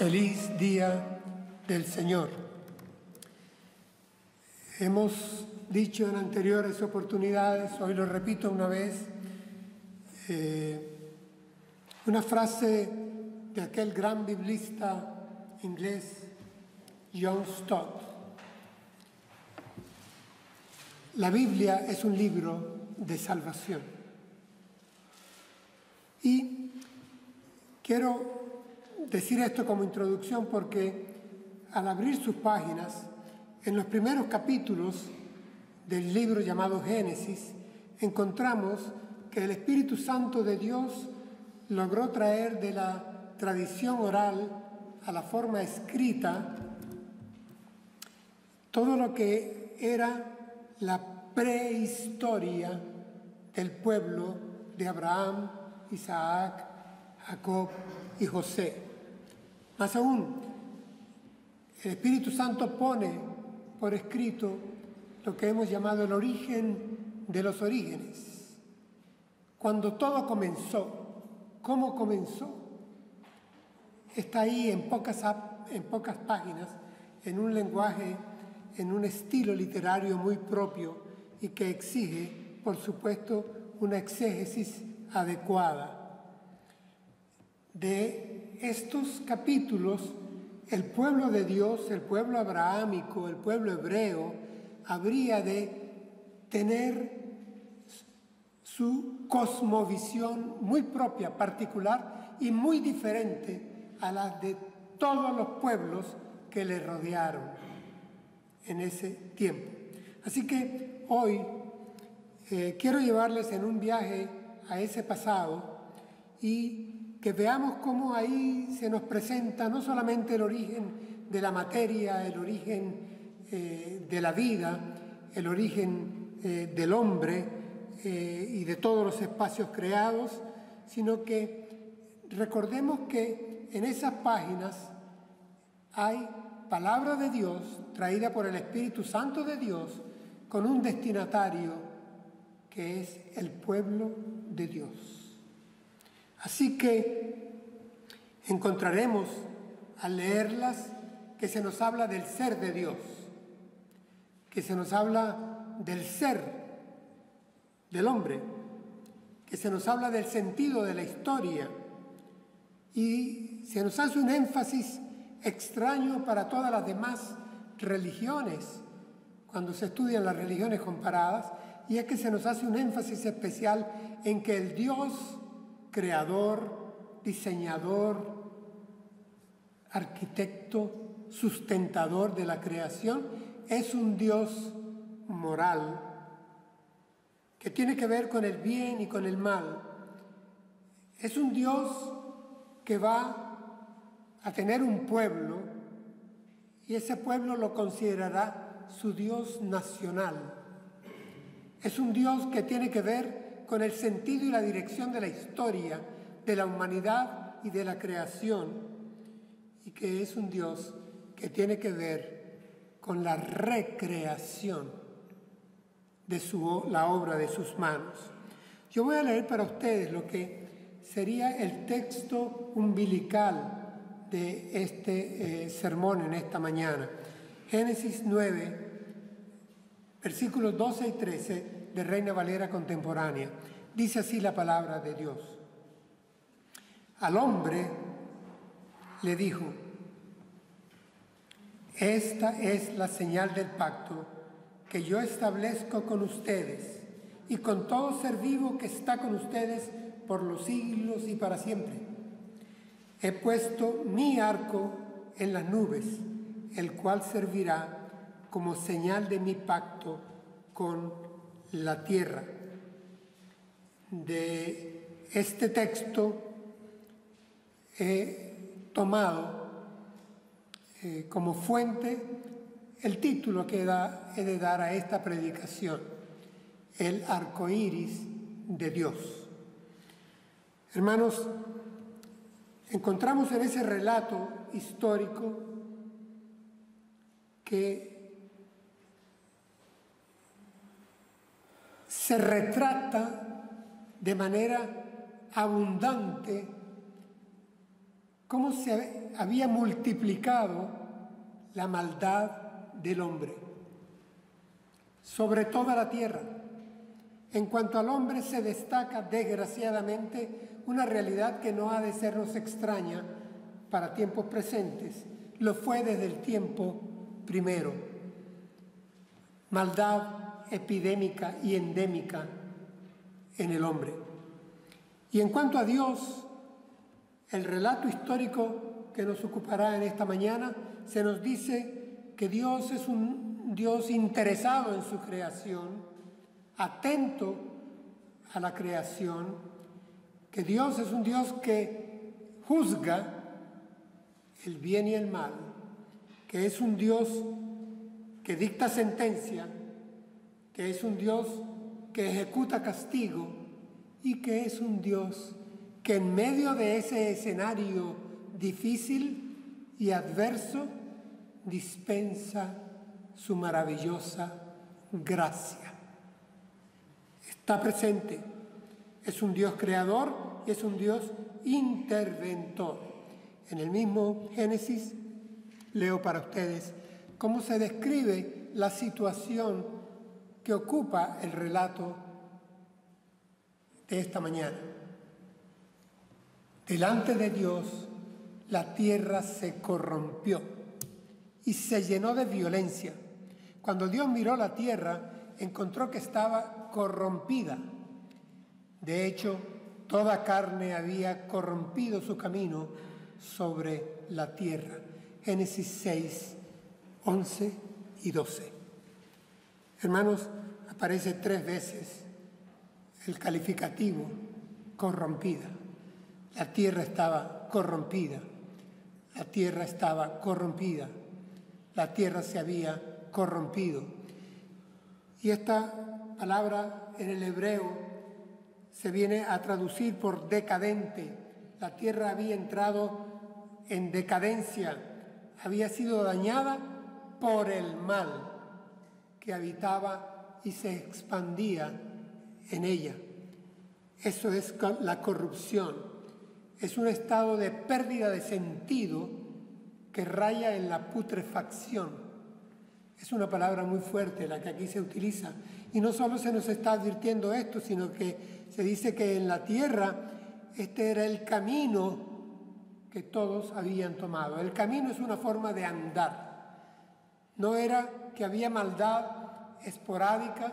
Feliz Día del Señor. Hemos dicho en anteriores oportunidades, hoy lo repito una vez, una frase de aquel gran biblista inglés, John Stott. La Biblia es un libro de salvación. Y quiero decir esto como introducción porque al abrir sus páginas, en los primeros capítulos del libro llamado Génesis, encontramos que el Espíritu Santo de Dios logró traer de la tradición oral a la forma escrita todo lo que era la prehistoria del pueblo de Abraham, Isaac, Jacob y José. Más aún, el Espíritu Santo pone por escrito lo que hemos llamado el origen de los orígenes. Cuando todo comenzó, ¿cómo comenzó? Está ahí en pocas páginas, en un lenguaje, en un estilo literario muy propio y que exige, por supuesto, una exégesis adecuada. De estos capítulos, el pueblo de Dios, el pueblo abrahámico, el pueblo hebreo, habría de tener su cosmovisión muy propia, particular y muy diferente a la de todos los pueblos que le rodearon en ese tiempo. Así que hoy quiero llevarles en un viaje a ese pasado y que veamos cómo ahí se nos presenta no solamente el origen de la materia, el origen de la vida, el origen del hombre y de todos los espacios creados, sino que recordemos que en esas páginas hay palabra de Dios traída por el Espíritu Santo de Dios con un destinatario que es el pueblo de Dios. Así que encontraremos al leerlas que se nos habla del ser de Dios, que se nos habla del ser del hombre, que se nos habla del sentido de la historia y se nos hace un énfasis extraño para todas las demás religiones cuando se estudian las religiones comparadas, y es que se nos hace un énfasis especial en que el Dios creador, diseñador, arquitecto, sustentador de la creación, es un Dios moral que tiene que ver con el bien y con el mal. Es un Dios que va a tener un pueblo y ese pueblo lo considerará su Dios nacional. Es un Dios que tiene que ver con el sentido y la dirección de la historia, de la humanidad y de la creación, y que es un Dios que tiene que ver con la recreación de la obra de sus manos. Yo voy a leer para ustedes lo que sería el texto umbilical de este sermón en esta mañana. Génesis 9, versículos 12 y 13 de Reina Valera Contemporánea. Dice así la palabra de Dios. Al hombre le dijo: esta es la señal del pacto que yo establezco con ustedes y con todo ser vivo que está con ustedes por los siglos y para siempre. He puesto mi arco en las nubes, el cual servirá como señal de mi pacto con la tierra. De este texto he tomado como fuente el título que he de dar a esta predicación: el arco iris de Dios. Hermanos, encontramos en ese relato histórico que se retrata de manera abundante cómo se había multiplicado la maldad del hombre sobre toda la tierra. En cuanto al hombre se destaca, desgraciadamente, una realidad que no ha de sernos extraña para tiempos presentes. Lo fue desde el tiempo primero. Maldad epidémica y endémica en el hombre. Y en cuanto a Dios, el relato histórico que nos ocupará en esta mañana, se nos dice que Dios es un Dios interesado en su creación, atento a la creación, que Dios es un Dios que juzga el bien y el mal, que es un Dios que dicta sentencia, que es un Dios que ejecuta castigo y que es un Dios que en medio de ese escenario difícil y adverso dispensa su maravillosa gracia. Está presente, es un Dios creador y es un Dios interventor. En el mismo Génesis leo para ustedes cómo se describe la situación que ocupa el relato de esta mañana. Delante de Dios, la tierra se corrompió y se llenó de violencia. Cuando Dios miró la tierra, encontró que estaba corrompida. De hecho, toda carne había corrompido su camino sobre la tierra. Génesis 6, 11 y 12. Hermanos, aparece 3 veces el calificativo corrompida. La tierra estaba corrompida. La tierra estaba corrompida. La tierra se había corrompido. Y esta palabra en el hebreo se viene a traducir por decadente. La tierra había entrado en decadencia, había sido dañada por el mal que habitaba y se expandía en ella. Eso es la corrupción. Es un estado de pérdida de sentido que raya en la putrefacción. Es una palabra muy fuerte la que aquí se utiliza. Y no solo se nos está advirtiendo esto, sino que se dice que en la tierra este era el camino que todos habían tomado. El camino es una forma de andar. No era que había maldad esporádica,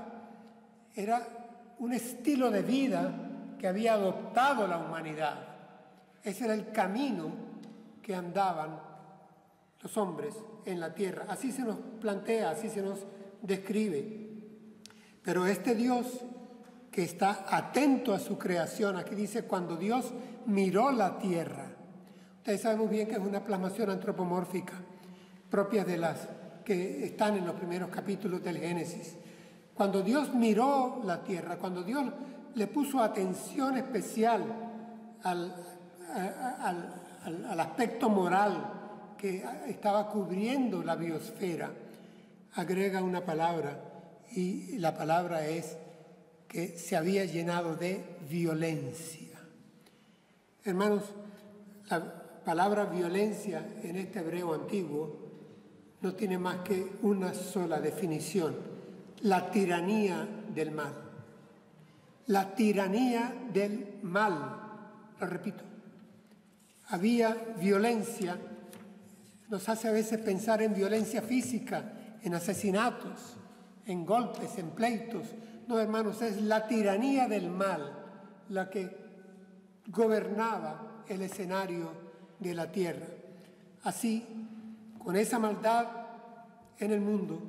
era un estilo de vida que había adoptado la humanidad. Ese era el camino que andaban los hombres en la tierra. Así se nos plantea, así se nos describe. Pero este Dios que está atento a su creación, aquí dice cuando Dios miró la tierra. Ustedes saben muy bien que es una plasmación antropomórfica propia de las que están en los primeros capítulos del Génesis. Cuando Dios miró la tierra, cuando Dios le puso atención especial al aspecto moral que estaba cubriendo la biosfera, agrega una palabra, y la palabra es que se había llenado de violencia. Hermanos, la palabra violencia en este hebreo antiguo no tiene más que una sola definición: la tiranía del mal. La tiranía del mal. Lo repito. Había violencia, nos hace a veces pensar en violencia física, en asesinatos, en golpes, en pleitos. No, hermanos, es la tiranía del mal la que gobernaba el escenario de la tierra. Así, con esa maldad en el mundo,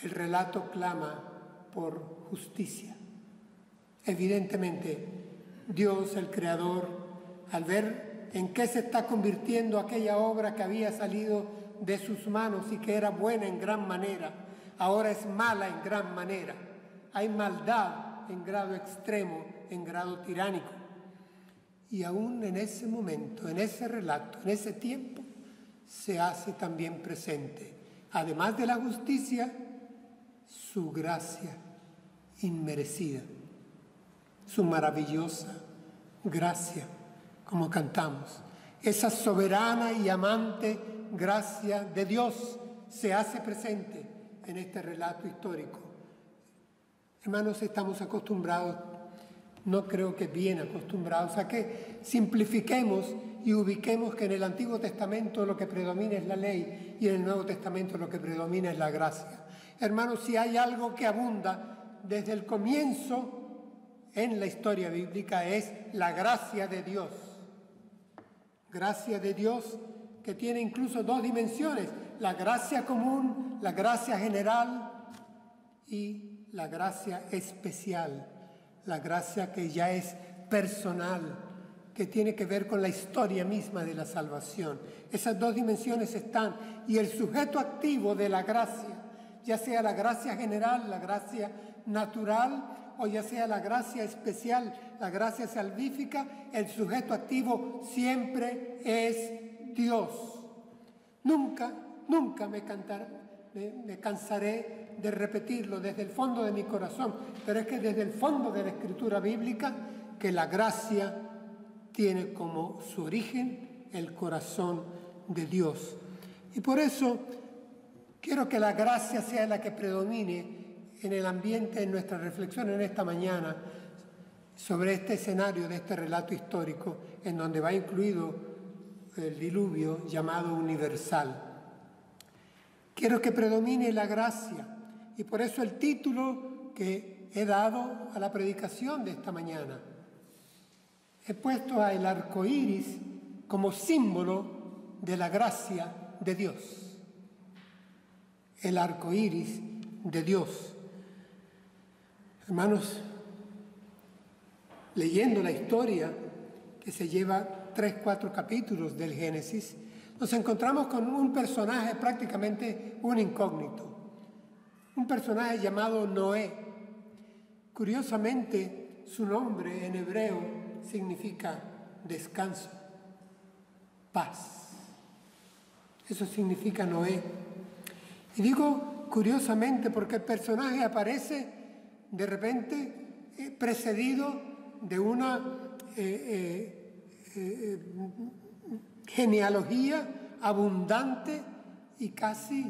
el relato clama por justicia. Evidentemente, Dios, el Creador, al ver en qué se está convirtiendo aquella obra que había salido de sus manos y que era buena en gran manera, ahora es mala en gran manera. Hay maldad en grado extremo, en grado tiránico. Y aún en ese momento, en ese relato, en ese tiempo, se hace también presente, además de la justicia, su gracia inmerecida, su maravillosa gracia, como cantamos. Esa soberana y amante gracia de Dios se hace presente en este relato histórico. Hermanos, estamos acostumbrados, no creo que bien acostumbrados, a que simplifiquemos y ubiquemos que en el Antiguo Testamento lo que predomina es la ley y en el Nuevo Testamento lo que predomina es la gracia. Hermanos, si hay algo que abunda desde el comienzo en la historia bíblica es la gracia de Dios. Gracia de Dios que tiene incluso dos dimensiones, la gracia común, la gracia general y la gracia especial, la gracia que ya es personal, que tiene que ver con la historia misma de la salvación. Esas dos dimensiones están, y el sujeto activo de la gracia, ya sea la gracia general, la gracia natural, o ya sea la gracia especial, la gracia salvífica, el sujeto activo siempre es Dios. Nunca me cansaré de repetirlo desde el fondo de mi corazón, pero es que desde el fondo de la Escritura bíblica, que la gracia tiene como su origen el corazón de Dios. Y por eso quiero que la gracia sea la que predomine en el ambiente, en nuestra reflexión en esta mañana, sobre este escenario de este relato histórico, en donde va incluido el diluvio llamado universal. Quiero que predomine la gracia, y por eso el título que he dado a la predicación de esta mañana. He puesto a el arco iris como símbolo de la gracia de Dios. El arco iris de Dios. Hermanos, leyendo la historia que se lleva 3-4 capítulos del Génesis, nos encontramos con un personaje prácticamente un incógnito, un personaje llamado Noé. Curiosamente, su nombre en hebreo significa descanso, paz. Eso significa Noé. Y digo curiosamente porque el personaje aparece de repente precedido de una genealogía abundante y casi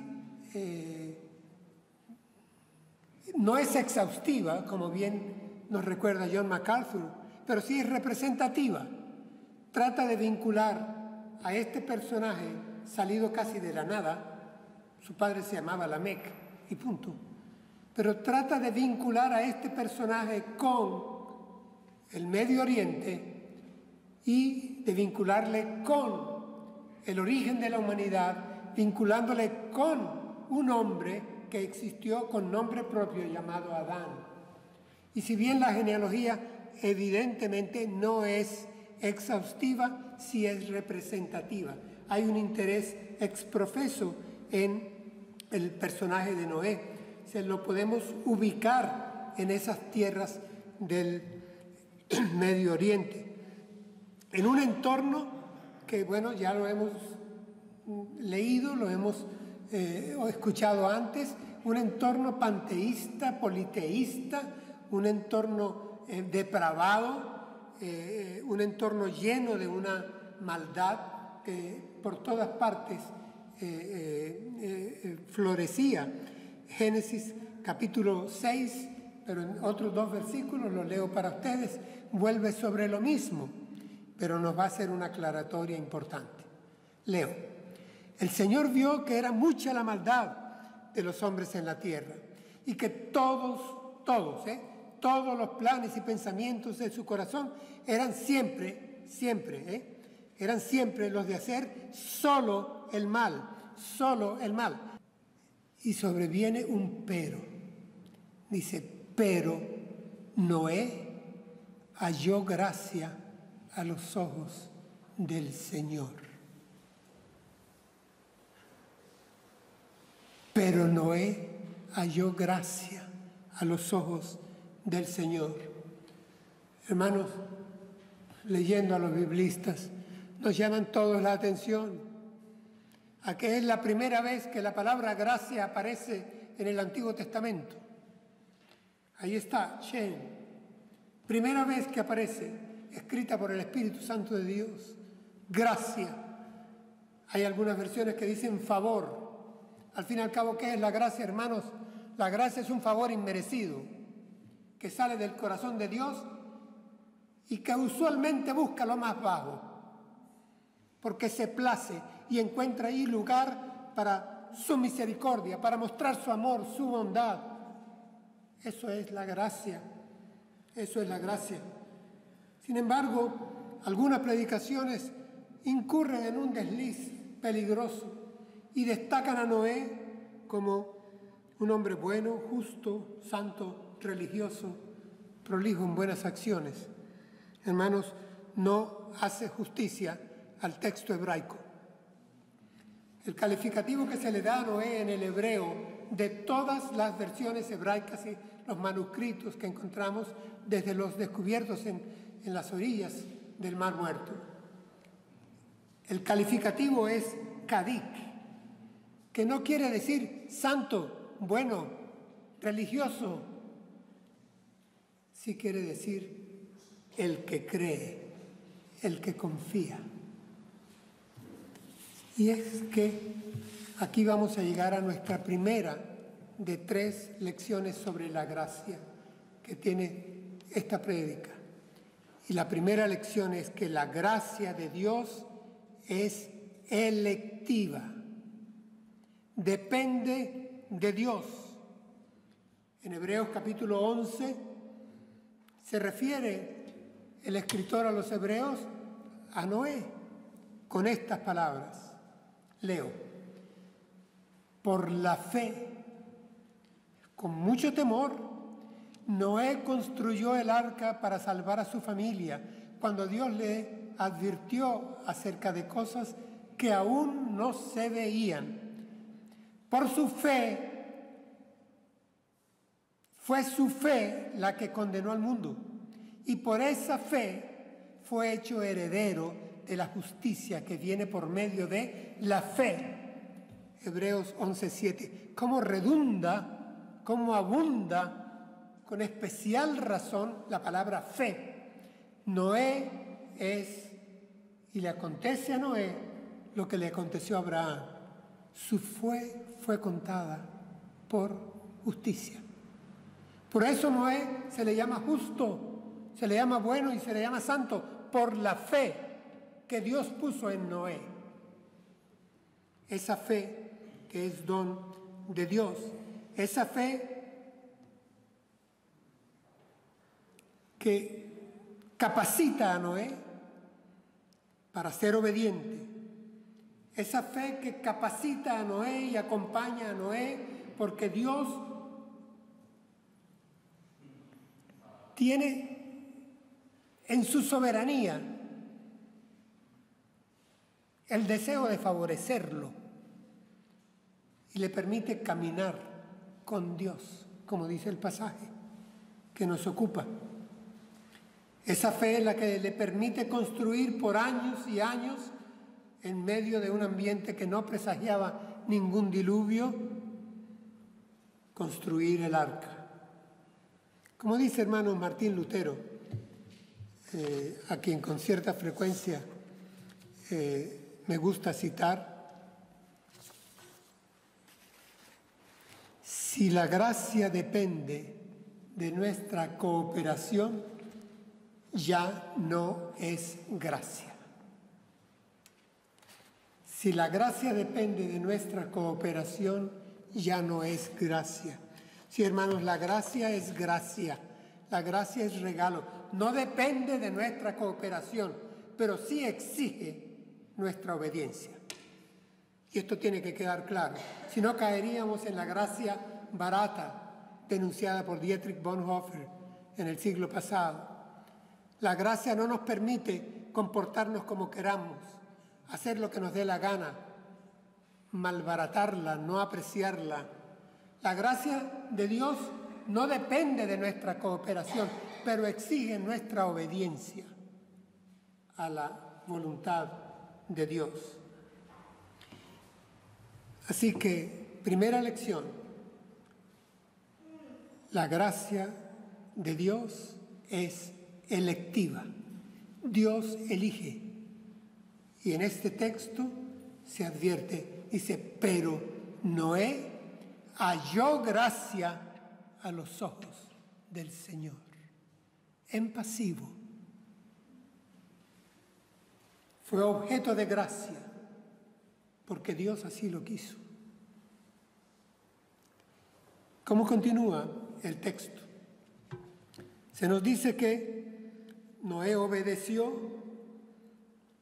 no es exhaustiva, como bien nos recuerda John MacArthur, pero sí es representativa. Trata de vincular a este personaje salido casi de la nada, su padre se llamaba Lamec y punto, pero trata de vincular a este personaje con el Medio Oriente y de vincularle con el origen de la humanidad, vinculándole con un hombre que existió con nombre propio llamado Adán. Y si bien la genealogía evidentemente no es exhaustiva, sí es representativa. Hay un interés exprofeso en el personaje de Noé. Se lo podemos ubicar en esas tierras del Medio Oriente, en un entorno que, bueno, ya lo hemos leído, lo hemos escuchado antes, un entorno panteísta, politeísta, un entorno depravado, un entorno lleno de una maldad que por todas partes florecía. Génesis capítulo 6, pero en otros 2 versículos, los leo para ustedes, vuelve sobre lo mismo, pero nos va a hacer una aclaratoria importante. Leo: el Señor vio que era mucha la maldad de los hombres en la tierra y que todos los planes y pensamientos de su corazón eran siempre los de hacer solo el mal. Y sobreviene un pero. Dice: pero Noé halló gracia a los ojos del Señor. Pero Noé halló gracia a los ojos del Señor. Hermanos, leyendo a los biblistas, nos llaman todos la atención a que es la primera vez que la palabra gracia aparece en el Antiguo Testamento. Ahí está, Shem, primera vez que aparece, escrita por el Espíritu Santo de Dios. gracia. Hay algunas versiones que dicen favor. Al fin y al cabo, ¿qué es la gracia, hermanos? La gracia es un favor inmerecido que sale del corazón de Dios y que usualmente busca lo más bajo, porque se place y encuentra ahí lugar para su misericordia, para mostrar su amor, su bondad. Eso es la gracia. Eso es la gracia. Sin embargo, algunas predicaciones incurren en un desliz peligroso y destacan a Noé como un hombre bueno, justo, santo, religioso, prolijo en buenas acciones. Hermanos, no hace justicia al texto hebraico. El calificativo que se le da a Noé en el hebreo de todas las versiones hebraicas y los manuscritos que encontramos desde los descubiertos en las orillas del Mar Muerto. El calificativo es Kadik, que no quiere decir santo, bueno, religioso. Sí quiere decir el que cree, el que confía. Y es que aquí vamos a llegar a nuestra primera de 3 lecciones sobre la gracia que tiene esta prédica. Y la primera lección es que la gracia de Dios es electiva. Depende de Dios. En Hebreos capítulo 11 se refiere el escritor a los hebreos a Noé con estas palabras. Leo: por la fe, con mucho temor, Noé construyó el arca para salvar a su familia cuando Dios le advirtió acerca de cosas que aún no se veían. Por su fe, fue su fe la que condenó al mundo, y por esa fe fue hecho heredero de la justicia que viene por medio de la fe. Hebreos 11:7. Cómo redunda, cómo abunda con especial razón la palabra fe. Noé es, y le acontece a Noé lo que le aconteció a Abraham. Su fe fue contada por justicia. Por eso Noé se le llama justo, se le llama bueno y se le llama santo, por la fe que Dios puso en Noé. Esa fe que es don de Dios, esa fe que capacita a Noé para ser obediente, esa fe que capacita a Noé y acompaña a Noé, porque Dios tiene en su soberanía el deseo de favorecerlo y le permite caminar con Dios, como dice el pasaje que nos ocupa. Esa fe es la que le permite construir por años y años, en medio de un ambiente que no presagiaba ningún diluvio, construir el arca. Como dice hermano Martín Lutero, a quien con cierta frecuencia me gusta citar: si la gracia depende de nuestra cooperación, ya no es gracia. Si la gracia depende de nuestra cooperación, ya no es gracia. Sí, hermanos, la gracia es gracia. La gracia es regalo. No depende de nuestra cooperación, pero sí exige nuestra obediencia. Y esto tiene que quedar claro. Si no, caeríamos en la gracia barata denunciada por Dietrich Bonhoeffer en el siglo pasado. La gracia no nos permite comportarnos como queramos, hacer lo que nos dé la gana, malbaratarla, no apreciarla. La gracia de Dios no depende de nuestra cooperación, pero exige nuestra obediencia a la voluntad de Dios. Así que, primera lección: la gracia de Dios es electiva. Dios elige Y en este texto se advierte, dice, pero Noé halló gracia a los ojos del Señor, en pasivo. Fue objeto de gracia, porque Dios así lo quiso. ¿Cómo continúa el texto? Se nos dice que Noé obedeció,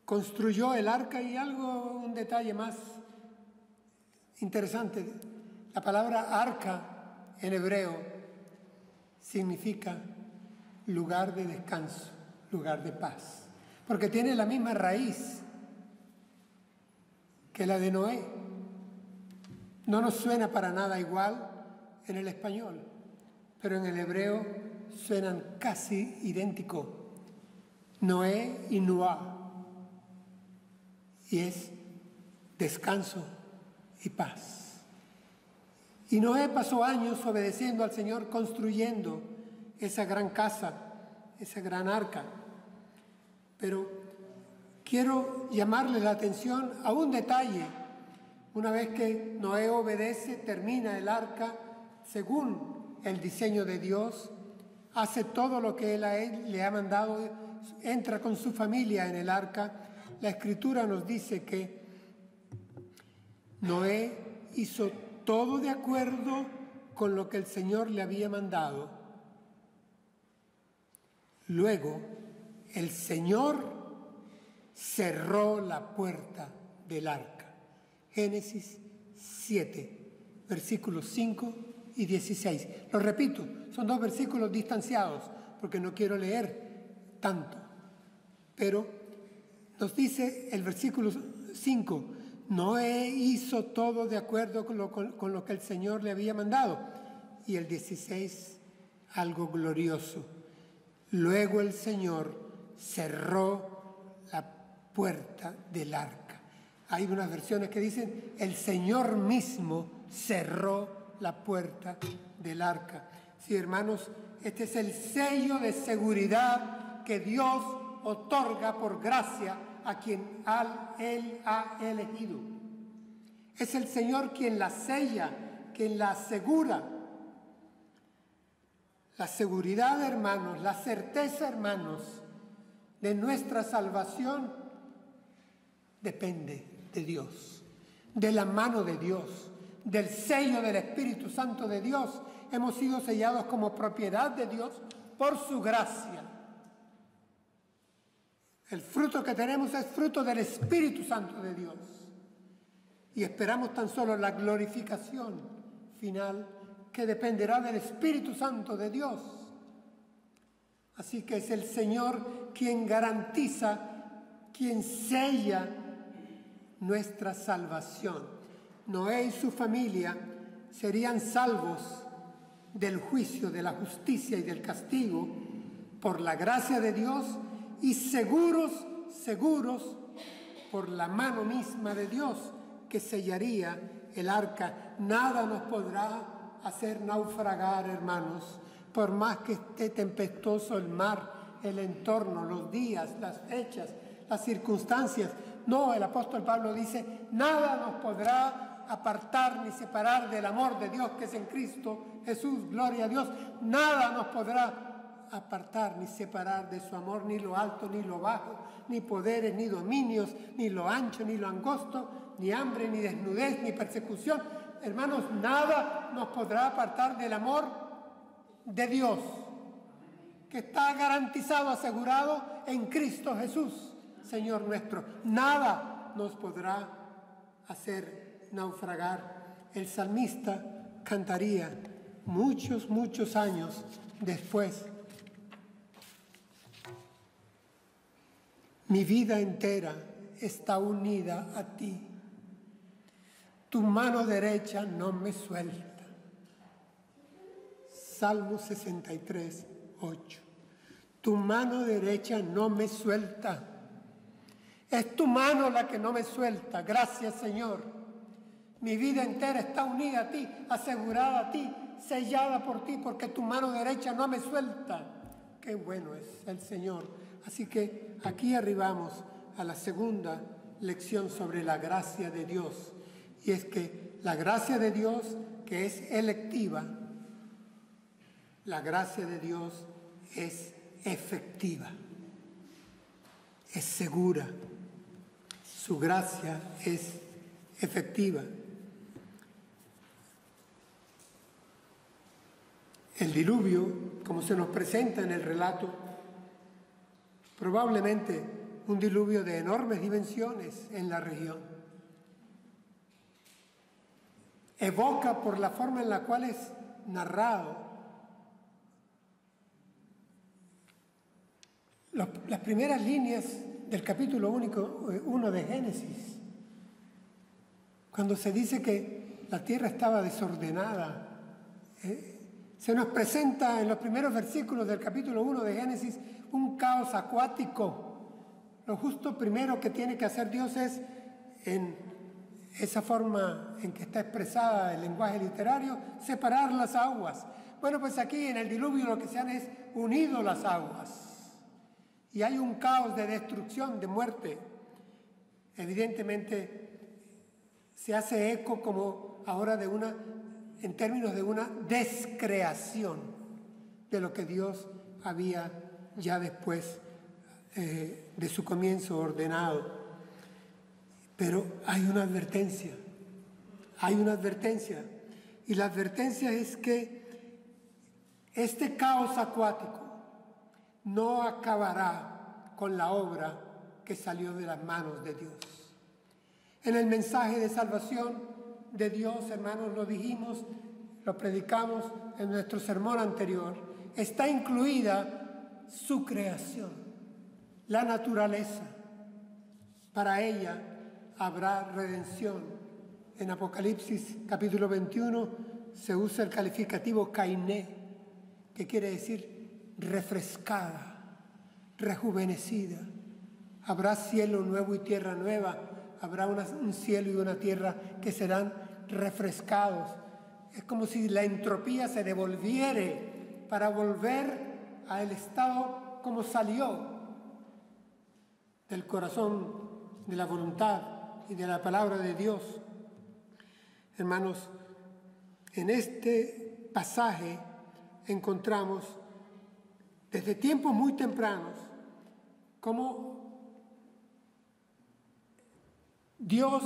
construyó el arca y un detalle más interesante. La palabra arca en hebreo significa lugar de descanso, lugar de paz, porque tiene la misma raíz que la de Noé. No nos suena para nada igual en el español, pero en el hebreo suenan casi idénticos. Noé y Nuá. Y es descanso y paz. Y Noé pasó años obedeciendo al Señor, construyendo esa gran casa, esa gran arca. Pero quiero llamarle la atención a un detalle. Una vez que Noé obedece, termina el arca según el diseño de Dios, hace todo lo que Él le ha mandado, entra con su familia en el arca. La Escritura nos dice que Noé hizo todo de acuerdo con lo que el Señor le había mandado. Luego, el Señor cerró la puerta del arca. Génesis 7, versículos 5 y 16. Lo repito, son dos versículos distanciados porque no quiero leer tanto. Pero nos dice el versículo 5, Noé hizo todo de acuerdo con lo que el Señor le había mandado. Y el 16, algo glorioso. Luego el Señor cerró la puerta del arca. Hay unas versiones que dicen, el Señor mismo cerró la puerta del arca. Sí, hermanos, este es el sello de seguridad que Dios otorga por gracia a quien Él ha elegido. Es el Señor quien la sella, quien la asegura. La seguridad, hermanos, la certeza, hermanos, de nuestra salvación depende de Dios, de la mano de Dios, del sello del Espíritu Santo de Dios. Hemos sido sellados como propiedad de Dios por su gracia. El fruto que tenemos es fruto del Espíritu Santo de Dios. Y esperamos tan solo la glorificación final que dependerá del Espíritu Santo de Dios. Así que es el Señor quien garantiza, quien sella nuestra salvación. Noé y su familia serían salvos del juicio, de la justicia y del castigo por la gracia de Dios y seguros por la mano misma de Dios que sellaría el arca. Nada nos podrá hacer naufragar, hermanos, por más que esté tempestuoso el mar, el entorno, los días, las fechas, las circunstancias. No, el apóstol Pablo dice, nada nos podrá apartar ni separar del amor de Dios que es en Cristo Jesús, gloria a Dios. Nada nos podrá apartar ni separar de su amor, ni lo alto ni lo bajo, ni poderes ni dominios, ni lo ancho ni lo angosto, ni hambre ni desnudez ni persecución. Hermanos, nada nos podrá apartar del amor de Dios, que está garantizado, asegurado en Cristo Jesús, Señor nuestro. Nada nos podrá hacer naufragar. El salmista cantaría muchos años después: mi vida entera está unida a ti, tu mano derecha no me suelta. Salmo 63, 8. Tu mano derecha no me suelta. Es tu mano la que no me suelta. Gracias, Señor. Mi vida entera está unida a ti, asegurada a ti, sellada por ti, porque tu mano derecha no me suelta. Qué bueno es el Señor. Así que aquí arribamos a la segunda lección sobre la gracia de Dios. Y es que la gracia de Dios, que es electiva, la gracia de Dios es efectiva, es segura. Su gracia es efectiva. El diluvio, como se nos presenta en el relato, probablemente un diluvio de enormes dimensiones en la región, evoca por la forma en la cual es narrado las primeras líneas del capítulo 1 de Génesis, cuando se dice que la tierra estaba desordenada. Se nos presenta en los primeros versículos del capítulo 1 de Génesis un caos acuático. Lo justo primero que tiene que hacer Dios es, en esa forma en que está expresada el lenguaje literario, separar las aguas. Bueno, pues aquí en el diluvio lo que se han es unido las aguas. Y hay un caos de destrucción, de muerte. Evidentemente se hace eco como ahora en términos de una descreación de lo que Dios había ya después de su comienzo ordenado. Pero hay una advertencia, y la advertencia es que este caos acuático no acabará con la obra que salió de las manos de Dios. En el mensaje de salvación de Dios, hermanos, lo dijimos, lo predicamos en nuestro sermón anterior, está incluida su creación, la naturaleza. Para ella habrá redención. En Apocalipsis capítulo 21 se usa el calificativo kainé, que quiere decir refrescada, rejuvenecida. Habrá cielo nuevo y tierra nueva. Habrá un cielo y una tierra que serán refrescados. Es como si la entropía se devolviere para volver al estado como salió del corazón, de la voluntad y de la palabra de Dios. Hermanos, en este pasaje encontramos desde tiempos muy tempranos cómo Dios,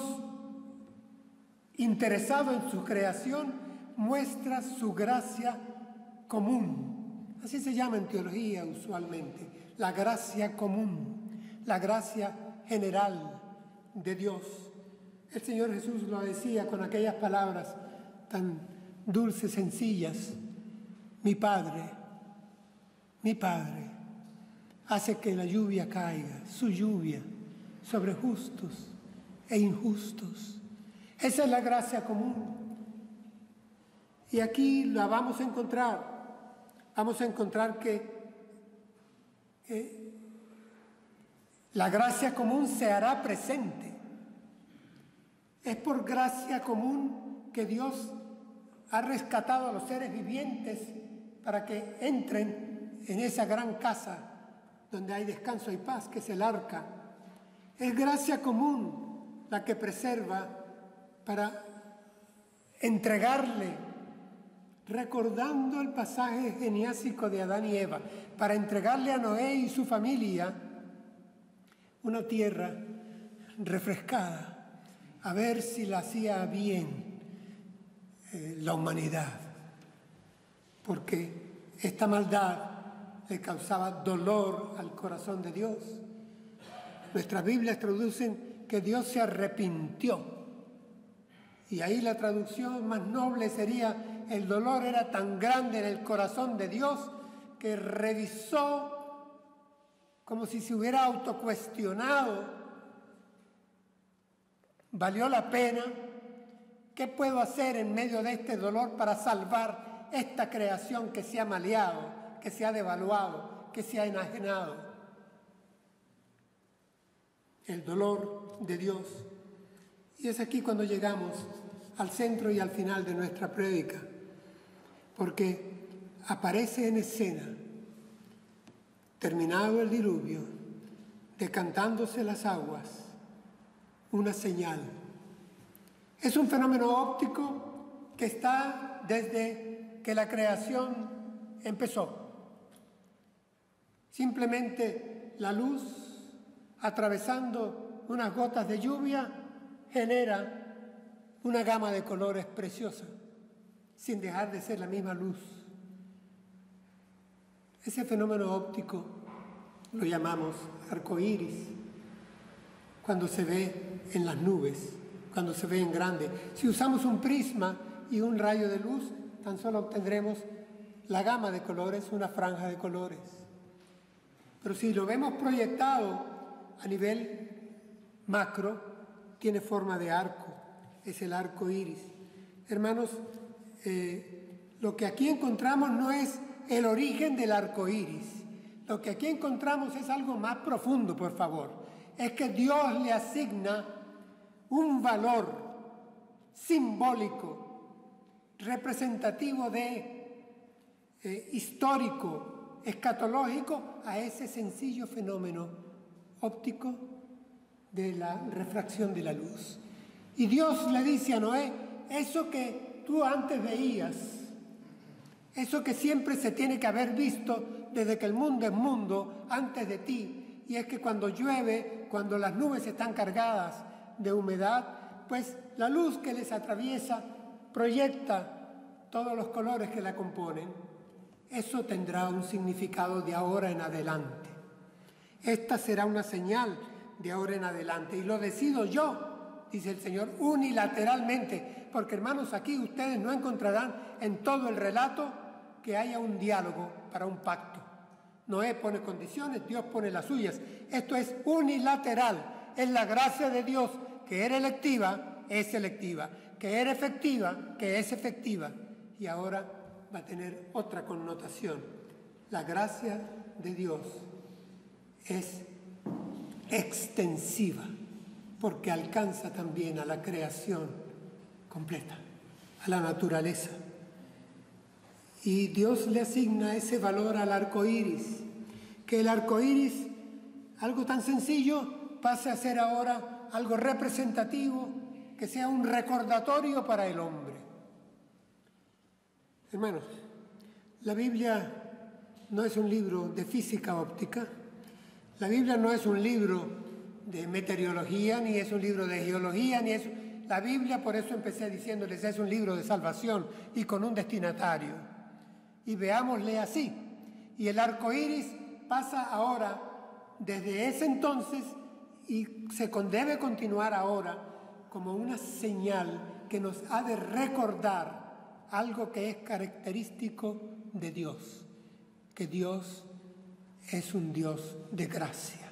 interesado en su creación, muestra su gracia común. Así se llama en teología usualmente, la gracia común, la gracia general de Dios. El Señor Jesús lo decía con aquellas palabras tan dulces, sencillas: mi Padre hace que la lluvia caiga, su lluvia, sobre justos e injustos. Esa es la gracia común. Y aquí la vamos a encontrar. Vamos a encontrar que la gracia común se hará presente. Es por gracia común que Dios ha rescatado a los seres vivientes para que entren en esa gran casa donde hay descanso y paz, que es el arca. Es gracia común la que preserva para entregarle, recordando el pasaje geniásico de Adán y Eva, para entregarle a Noé y su familia una tierra refrescada, a ver si la hacía bien la humanidad, porque esta maldad le causaba dolor al corazón de Dios. Nuestras Biblias traducen que Dios se arrepintió, y ahí la traducción más noble sería: el dolor era tan grande en el corazón de Dios que revisó, como si se hubiera autocuestionado: ¿valió la pena? ¿Qué puedo hacer en medio de este dolor para salvar esta creación que se ha maleado, que se ha devaluado, que se ha enajenado? El dolor de Dios. Y es aquí cuando llegamos al centro y al final de nuestra prédica, porque aparece en escena, terminado el diluvio, decantándose las aguas, una señal. Es un fenómeno óptico que está desde que la creación empezó. Simplemente la luz, atravesando unas gotas de lluvia, genera una gama de colores preciosa, sin dejar de ser la misma luz. Ese fenómeno óptico lo llamamos arco iris, cuando se ve en las nubes, cuando se ve en grande. Si usamos un prisma y un rayo de luz, tan solo obtendremos la gama de colores, una franja de colores. Pero si lo vemos proyectado a nivel macro, tiene forma de arco, es el arco iris. Hermanos, lo que aquí encontramos no es el origen del arco iris. Lo que aquí encontramos es algo más profundo, por favor. Es que Dios le asigna un valor simbólico, representativo histórico, escatológico, a ese sencillo fenómeno óptico de la refracción de la luz. Y Dios le dice a Noé, eso que tú antes veías, eso que siempre se tiene que haber visto desde que el mundo es mundo, antes de ti, y es que cuando llueve, cuando las nubes están cargadas de humedad, pues la luz que les atraviesa proyecta todos los colores que la componen. Eso tendrá un significado de ahora en adelante. Esta será una señal de ahora en adelante, y lo decido yo, dice el Señor, unilateralmente, porque hermanos, aquí ustedes no encontrarán en todo el relato que haya un diálogo para un pacto. Noé pone condiciones, Dios pone las suyas. Esto es unilateral, es la gracia de Dios, que era electiva, es selectiva, que era efectiva, que es efectiva, y ahora va a tener otra connotación. La gracia de Dios es extensiva, porque alcanza también a la creación completa, a la naturaleza. Y Dios le asigna ese valor al arco iris, que el arco iris, algo tan sencillo, pase a ser ahora algo representativo, que sea un recordatorio para el hombre. Hermanos, la Biblia no es un libro de física óptica, la Biblia no es un libro de meteorología, ni es un libro de geología, ni es... La Biblia, por eso empecé diciéndoles, es un libro de salvación y con un destinatario. Y veámosle así. Y el arco iris pasa ahora, desde ese entonces, y debe continuar ahora, como una señal que nos ha de recordar algo que es característico de Dios, que Dios es un Dios de gracia.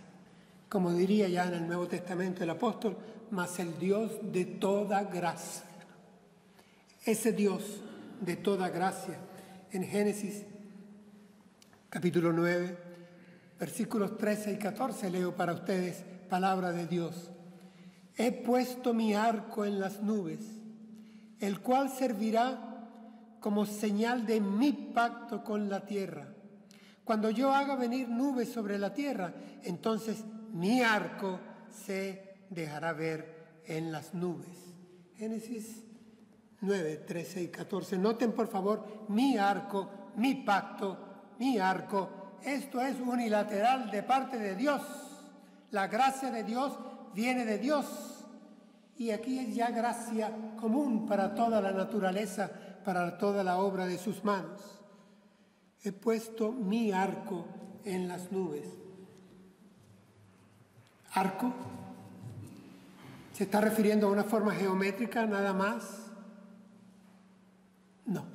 Como diría ya en el Nuevo Testamento el apóstol, mas el Dios de toda gracia. Ese Dios de toda gracia. En Génesis capítulo 9, versículos 13 y 14, leo para ustedes palabra de Dios. He puesto mi arco en las nubes, el cual servirá como señal de mi pacto con la tierra. Cuando yo haga venir nubes sobre la tierra, entonces mi arco se dejará ver en las nubes. Génesis 9, 13 y 14. Noten por favor, mi arco, mi pacto, mi arco. Esto es unilateral de parte de Dios. La gracia de Dios viene de Dios. Y aquí es ya gracia común para toda la naturaleza, para toda la obra de sus manos. He puesto mi arco en las nubes. ¿Arco? ¿Se está refiriendo a una forma geométrica nada más? No.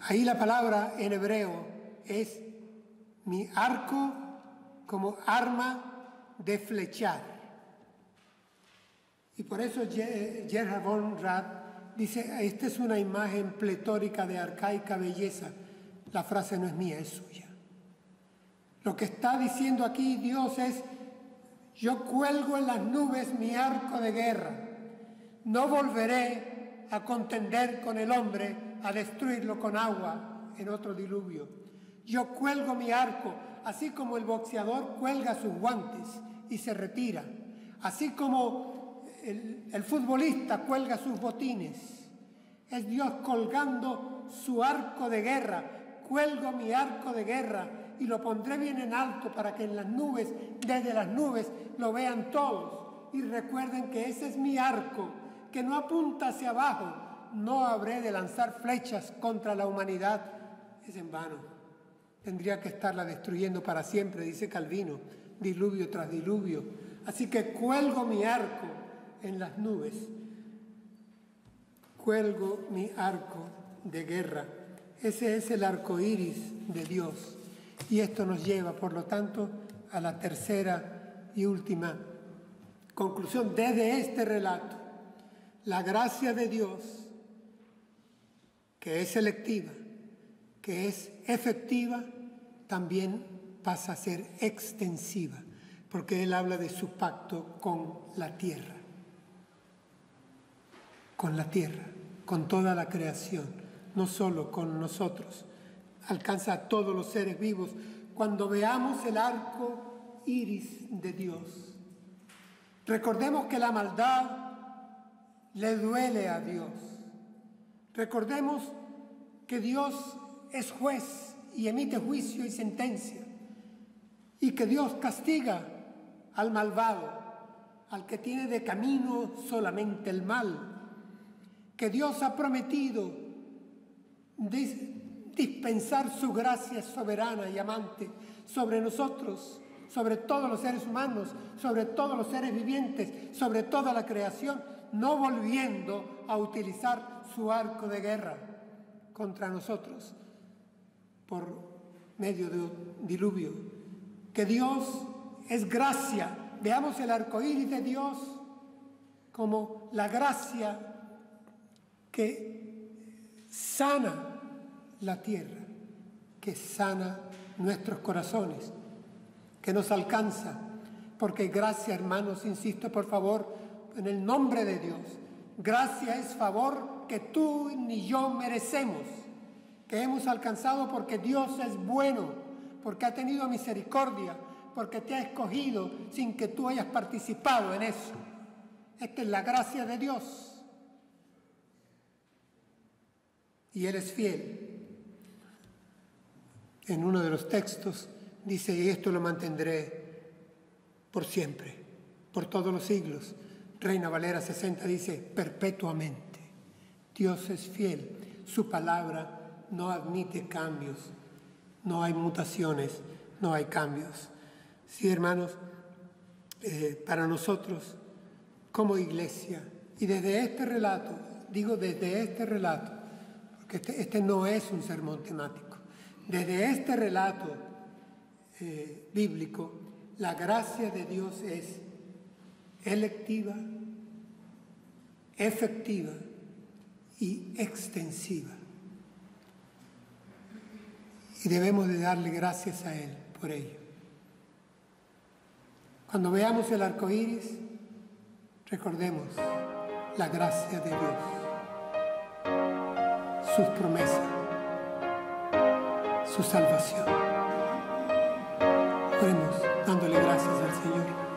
Ahí la palabra en hebreo es mi arco como arma de flechar. Y por eso Gerhard von Rath dice, esta es una imagen pletórica de arcaica belleza. La frase no es mía, es suya. Lo que está diciendo aquí Dios es, yo cuelgo en las nubes mi arco de guerra. No volveré a contender con el hombre, a destruirlo con agua en otro diluvio. Yo cuelgo mi arco, así como el boxeador cuelga sus guantes y se retira. Así como el futbolista cuelga sus botines, es Dios colgando su arco de guerra. Cuelgo mi arco de guerra y lo pondré bien en alto para que en las nubes, desde las nubes, lo vean todos. Y recuerden que ese es mi arco, que no apunta hacia abajo. No habré de lanzar flechas contra la humanidad. Es en vano. Tendría que estarla destruyendo para siempre, dice Calvino, diluvio tras diluvio. Así que cuelgo mi arco en las nubes. Cuelgo mi arco de guerra. Ese es el arco iris de Dios. Y esto nos lleva, por lo tanto, a la tercera y última conclusión desde este relato. La gracia de Dios, que es selectiva, que es efectiva, también pasa a ser extensiva, porque Él habla de su pacto con la tierra, con toda la creación, no solo con nosotros. Alcanza a todos los seres vivos. Cuando veamos el arco iris de Dios, recordemos que la maldad le duele a Dios. Recordemos que Dios es juez y emite juicio y sentencia, y que Dios castiga al malvado, al que tiene de camino solamente el mal, que Dios ha prometido dispensar su gracia soberana y amante sobre nosotros, sobre todos los seres humanos, sobre todos los seres vivientes, sobre toda la creación, no volviendo a utilizar su arco de guerra contra nosotros por medio de un diluvio. Que Dios es gracia. Veamos el arco iris de Dios como la gracia que sana la tierra, que sana nuestros corazones, que nos alcanza, porque gracia, hermanos, insisto por favor, en el nombre de Dios, gracia es favor que tú ni yo merecemos, que hemos alcanzado porque Dios es bueno, porque ha tenido misericordia, porque te ha escogido sin que tú hayas participado en eso. Esta es la gracia de Dios. Y Él es fiel. En uno de los textos dice, y esto lo mantendré por siempre, por todos los siglos. Reina Valera 60 dice, perpetuamente. Dios es fiel. Su palabra no admite cambios. No hay mutaciones, no hay cambios. Sí, hermanos, para nosotros como iglesia, y desde este relato, digo desde este relato, porque este no es un sermón temático, desde este relato bíblico, la gracia de Dios es electiva, efectiva y extensiva. Y debemos de darle gracias a Él por ello. Cuando veamos el arco iris, recordemos la gracia de Dios, sus promesas, su salvación. Oremos dándole gracias al Señor.